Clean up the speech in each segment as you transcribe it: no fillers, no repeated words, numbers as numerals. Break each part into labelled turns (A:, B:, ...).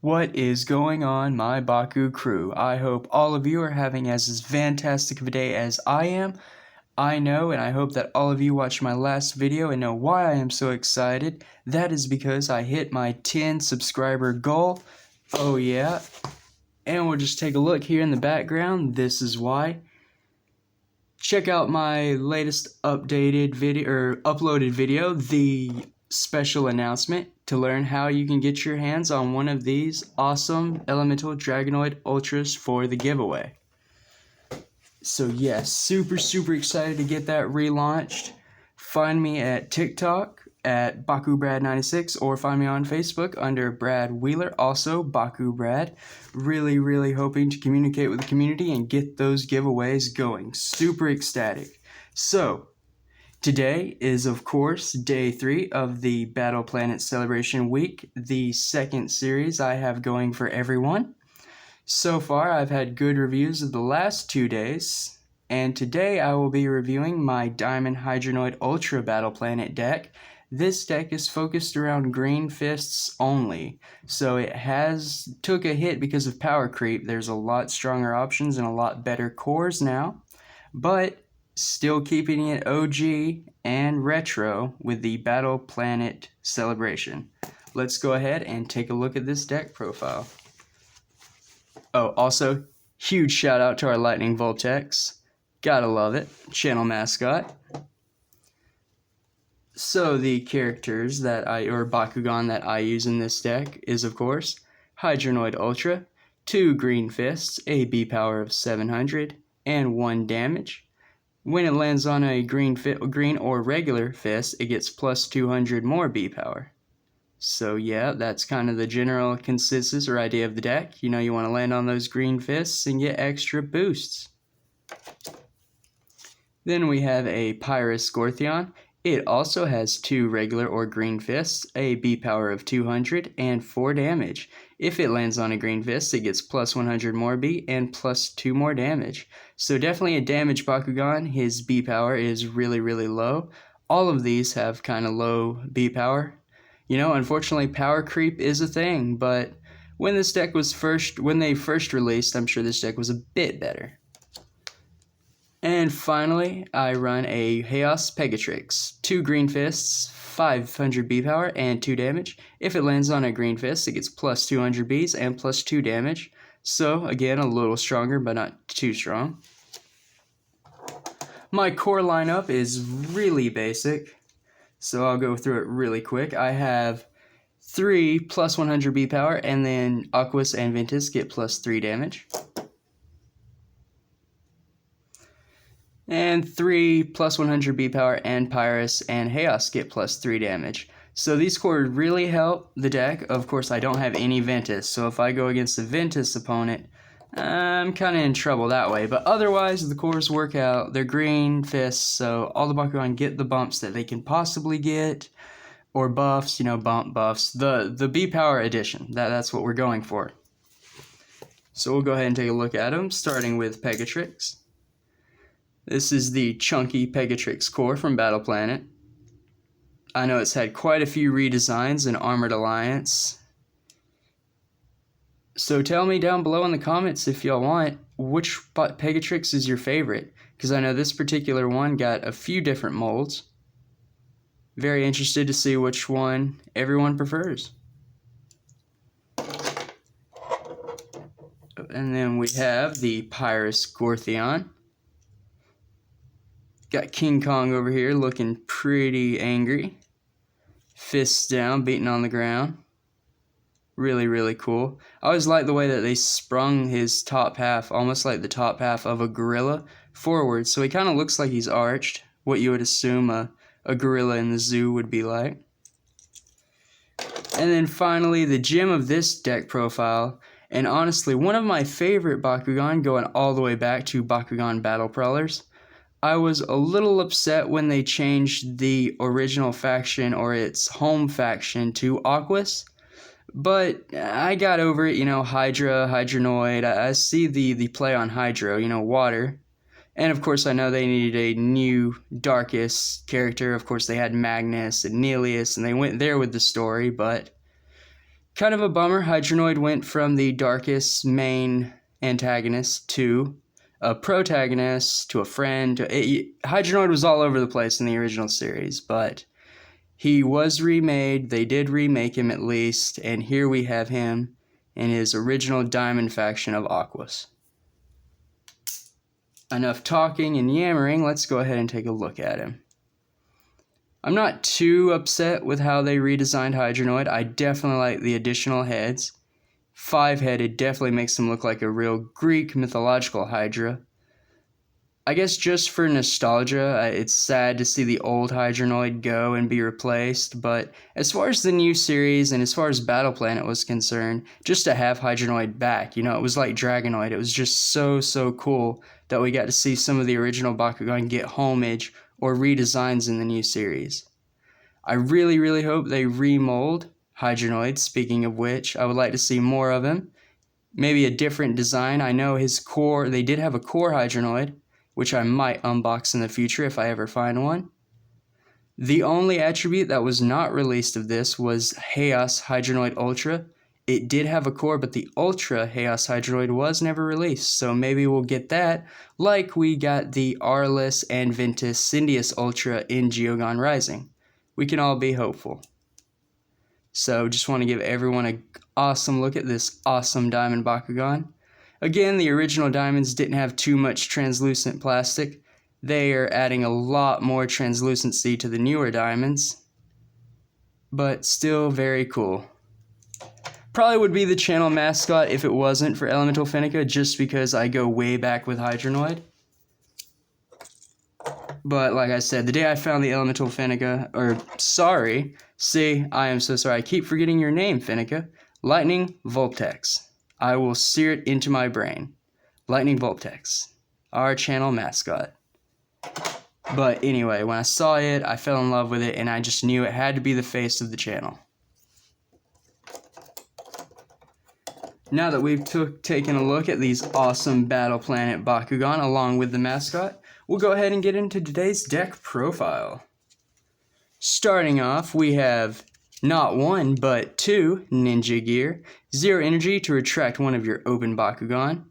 A: What is going on, my Baku crew? I hope all of you are having as fantastic of a day as I am. I know, and I hope that all of you watched my last video and know why I am so excited. That is because I hit my 10 subscriber goal. Oh yeah. And we'll just take a look here in the background. This is why. Check out my latest updated video or uploaded video, the special announcement to learn how you can get your hands on one of these awesome Elemental Dragonoid Ultras for the giveaway. So yes, super excited to get that relaunched. Find me at TikTok at BakuBrad96 or find me on Facebook under Brad Wheeler, also BakuBrad. Really hoping to communicate with the community and get those giveaways going. Super ecstatic. So, today is, of course, day 3 of the Battle Planet Celebration Week, the second series I have going for everyone. So far, I've had good reviews of the last 2 days, and today I will be reviewing my Diamond Hydronoid Ultra Battle Planet deck. This deck is focused around green fists only, so it took a hit because of power creep. There's a lot stronger options and a lot better cores now, but still keeping it OG and retro with the Battle Planet Celebration. Let's go ahead and take a look at this deck profile. Oh, also, huge shout out to our Lightning Voltex. Gotta love it. Channel mascot. So the characters or Bakugan that I use in this deck is, of course, Hydronoid Ultra, 2 green fists, a B power of 700, and 1 damage. When it lands on a green or regular fist, it gets plus 200 more B power. So yeah, that's kind of the general consensus or idea of the deck. You know, you want to land on those green fists and get extra boosts. Then we have a Pyrus Gortheon. It also has 2 regular or green fists, a B power of 200, and 4 damage. If it lands on a green fist, it gets plus 100 more B and plus 2 more damage. So definitely a damage Bakugan. His B power is really low. All of these have kind of low B power. You know, unfortunately, power creep is a thing, but when they first released, I'm sure this deck was a bit better. And finally, I run a Haos Pegatrix, 2 green fists, 500 B power, and 2 damage. If it lands on a green fist, it gets plus 200 Bs and plus 2 damage. So, again, a little stronger, but not too strong. My core lineup is really basic, so I'll go through it really quick. I have 3 plus 100 B power, and then Aquos and Ventus get plus 3 damage. And 3 plus 100 B power and Pyrus and Haos get plus 3 damage. So these cores really help the deck. Of course, I don't have any Ventus, so if I go against a Ventus opponent, I'm kind of in trouble that way. But otherwise, the cores work out. They're green fists, so all the Bakugan get the bumps that they can possibly get. Or buffs, you know, bump buffs. The B power addition, that's what we're going for. So we'll go ahead and take a look at them, starting with Pegatrix. This is the chunky Pegatrix core from Battle Planet. I know it's had quite a few redesigns in Armored Alliance. So tell me down below in the comments if y'all want, which Pegatrix is your favorite? Because I know this particular one got a few different molds. Very interested to see which one everyone prefers. And then we have the Pyrus Gortheon. Got King Kong over here looking pretty angry. Fists down, beating on the ground. Really cool. I always like the way that they sprung his top half, almost like the top half of a gorilla, forward. So he kind of looks like he's arched, what you would assume a gorilla in the zoo would be like. And then finally, the gem of this deck profile, and honestly, one of my favorite Bakugan going all the way back to Bakugan Battle Prowlers. I was a little upset when they changed the original faction or its home faction to Aquos, but I got over it, you know, Hydronoid. I see the play on Hydro, you know, water. And of course I know they needed a new darkest character. Of course they had Magnus and Nelius and they went there with the story, but Kind of a bummer, Hydronoid went from the darkest main antagonist to a protagonist to a friend. Hydronoid was all over the place in the original series, but he was remade. They did remake him at least, and here we have him in his original Diamond faction of Aquos. Enough talking and yammering, let's go ahead and take a look at him. I'm not too upset with how they redesigned Hydronoid. I definitely like the additional heads. 5-headed definitely makes him look like a real Greek mythological Hydra. I guess just for nostalgia, it's sad to see the old Hydronoid go and be replaced, but as far as the new series and as far as Battle Planet was concerned, just to have Hydronoid back, you know, it was like Dragonoid. It was just so cool that we got to see some of the original Bakugan get homage or redesigns in the new series. I really hope they remold Hydronoid. Speaking of which, I would like to see more of him. Maybe a different design. I know his core, they did have a core Hydronoid, which I might unbox in the future if I ever find one. The only attribute that was not released of this was Haos Hydronoid Ultra. It did have a core, but the Ultra Haos Hydronoid was never released, so maybe we'll get that, like we got the Arliss and Ventus Syndius Ultra in Geogon Rising. We can all be hopeful. So just want to give everyone an awesome look at this awesome Diamond Bakugan. Again, the original Diamonds didn't have too much translucent plastic. They are adding a lot more translucency to the newer Diamonds, but still very cool. Probably would be the channel mascot if it wasn't for Elemental Fennica, just because I go way back with Hydronoid. But like I said, the day I found the Elemental Fennica, I am so sorry, I keep forgetting your name, Fennica. Lightning Vulptex. I will sear it into my brain. Lightning Vulptex, our channel mascot. But anyway, when I saw it, I fell in love with it, and I just knew it had to be the face of the channel. Now that we've taken a look at these awesome Battle Planet Bakugan along with the mascot, we'll go ahead and get into today's deck profile. Starting off, we have not one, but 2 Ninja Gear, 0 energy to retract one of your open Bakugan.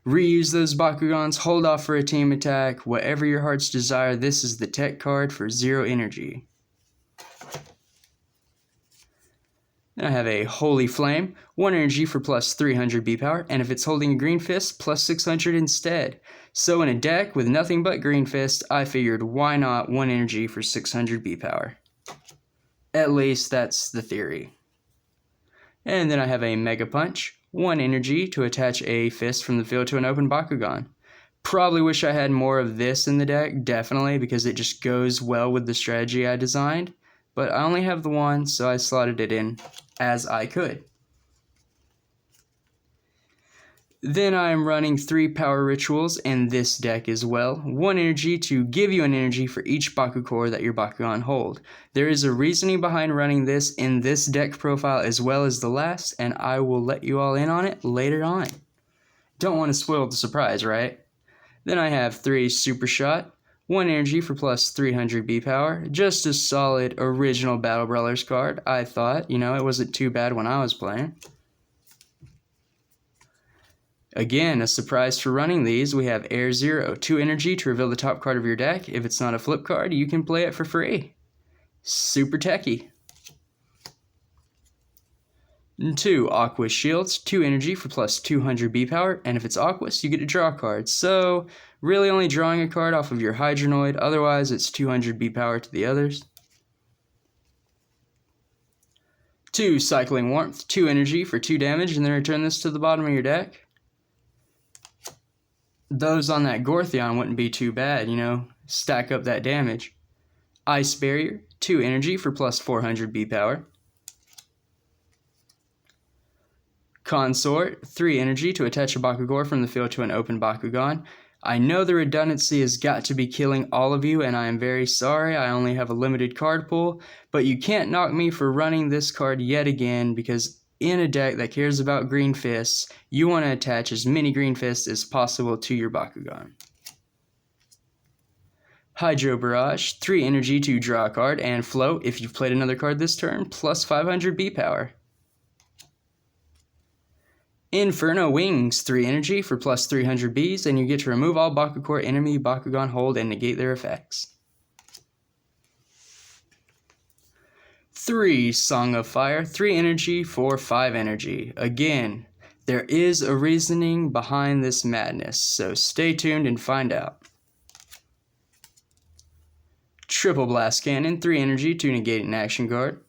A: Reuse those Bakugans, hold off for a team attack, whatever your heart's desire. This is the tech card for 0 energy. Then I have a Holy Flame, 1 energy for plus 300 B power, and if it's holding a Green Fist, plus 600 instead. So in a deck with nothing but Green Fist, I figured why not 1 energy for 600 B power. At least that's the theory. And then I have a Mega Punch, 1 energy to attach a fist from the field to an open Bakugan. Probably wish I had more of this in the deck, definitely, because it just goes well with the strategy I designed. But I only have the one, so I slotted it in as I could. Then I am running 3 power rituals in this deck as well. 1 energy to give you an energy for each Baku core that your Bakugan hold. There is a reasoning behind running this in this deck profile as well as the last, and I will let you all in on it later on. Don't want to spoil the surprise, right? Then I have 3 Super Shot. 1 energy for plus 300 B power. Just a solid original Battle Brawlers card, I thought. You know, it wasn't too bad when I was playing. Again, a surprise for running these, we have Air Zero. 2 energy to reveal the top card of your deck. If it's not a flip card, you can play it for free. Super techy. 2 Aquos Shields, 2 energy for plus 200 B power, and if it's Aquos, you get to draw cards. So, really only drawing a card off of your Hydronoid, otherwise it's 200 B power to the others. 2 Cycling Warmth, 2 energy for 2 damage, and then return this to the bottom of your deck. Those on that Gortheon wouldn't be too bad, you know, stack up that damage. Ice Barrier, 2 energy for plus 400 B power. Consort, 3 energy to attach a Bakugor from the field to an open Bakugan. I know the redundancy has got to be killing all of you, and I am very sorry. I only have a limited card pool, but you can't knock me for running this card yet again, because in a deck that cares about Green Fists, you want to attach as many Green Fists as possible to your Bakugan. Hydro Barrage, 3 energy to draw a card and float if you've played another card this turn, plus 500 B power. Inferno Wings, 3 energy for plus 300 Bs, and you get to remove all Bakucrew enemy Bakugan hold and negate their effects. 3 Song of Fire, 3 energy for 5 energy. Again, there is a reasoning behind this madness, so stay tuned and find out. Triple Blast Cannon, 3 energy to negate an action card.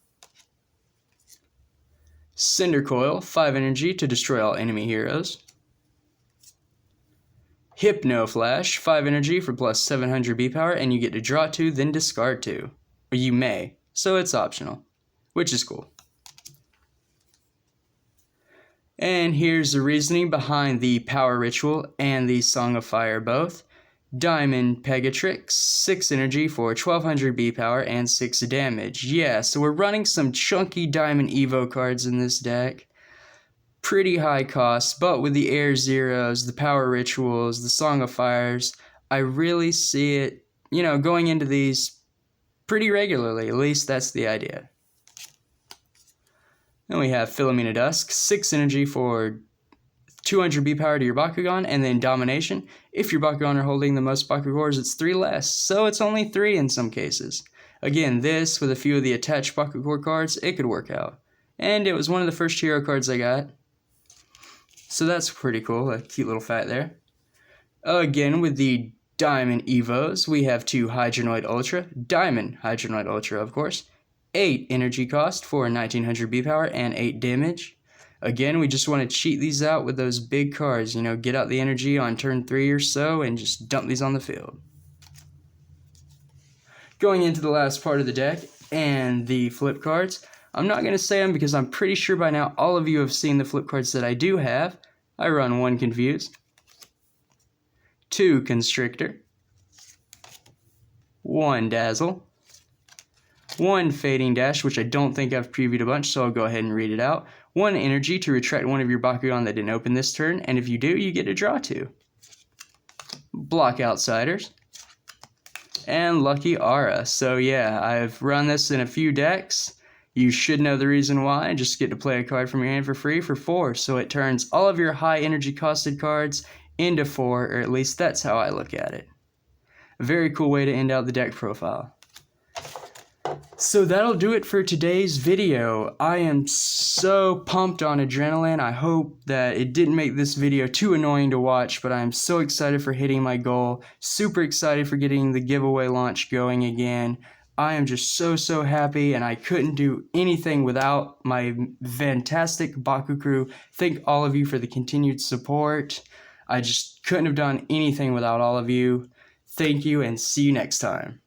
A: Cinder Coil, 5 energy to destroy all enemy heroes. Hypno Flash, 5 energy for plus 700 B power, and you get to draw 2, then discard 2. Or you may, so it's optional, which is cool. And here's the reasoning behind the Power Ritual and the Song of Fire both. Diamond Pegatrix, 6 energy for 1200 B power and 6 damage. Yeah, so we're running some chunky Diamond Evo cards in this deck. Pretty high cost, but with the Air Zeros, the Power Rituals, the Song of Fires, I really see it, going into these pretty regularly. At least that's the idea. Then we have Philomena Dusk, 6 energy for 200 B power to your Bakugan, and then Domination. If your Bakugan are holding the most Bakugors, it's 3 less, so it's only 3 in some cases. Again, this, with a few of the attached Bakugor cards, it could work out. And it was one of the first hero cards I got, so that's pretty cool, a cute little fact there. Again, with the Diamond Evos, we have 2 Hydronoid Ultra, Diamond Hydronoid Ultra, of course, 8 energy cost for 1900 B power and 8 damage. Again, we just want to cheat these out with those big cards, get out the energy on turn 3 or so and just dump these on the field. Going into the last part of the deck and the flip cards, I'm not going to say them because I'm pretty sure by now all of you have seen the flip cards that I do have. I run 1 Confused, 2 Constrictor, 1 Dazzle, 1 Fading Dash, which I don't think I've previewed a bunch, so I'll go ahead and read it out. 1 energy to retract one of your Bakugan that didn't open this turn, and if you do, you get to draw 2. Block Outsiders. And Lucky Aura. So yeah, I've run this in a few decks. You should know the reason why. Just get to play a card from your hand for free for 4, so it turns all of your high energy costed cards into 4, or at least that's how I look at it. A very cool way to end out the deck profile. So that'll do it for today's video. I am so pumped on adrenaline. I hope that it didn't make this video too annoying to watch, but I'm so excited for hitting my goal. Super excited for getting the giveaway launch going again. I am just so happy, and I couldn't do anything without my fantastic Bakucrew. Thank all of you for the continued support. I just couldn't have done anything without all of you. Thank you, and see you next time.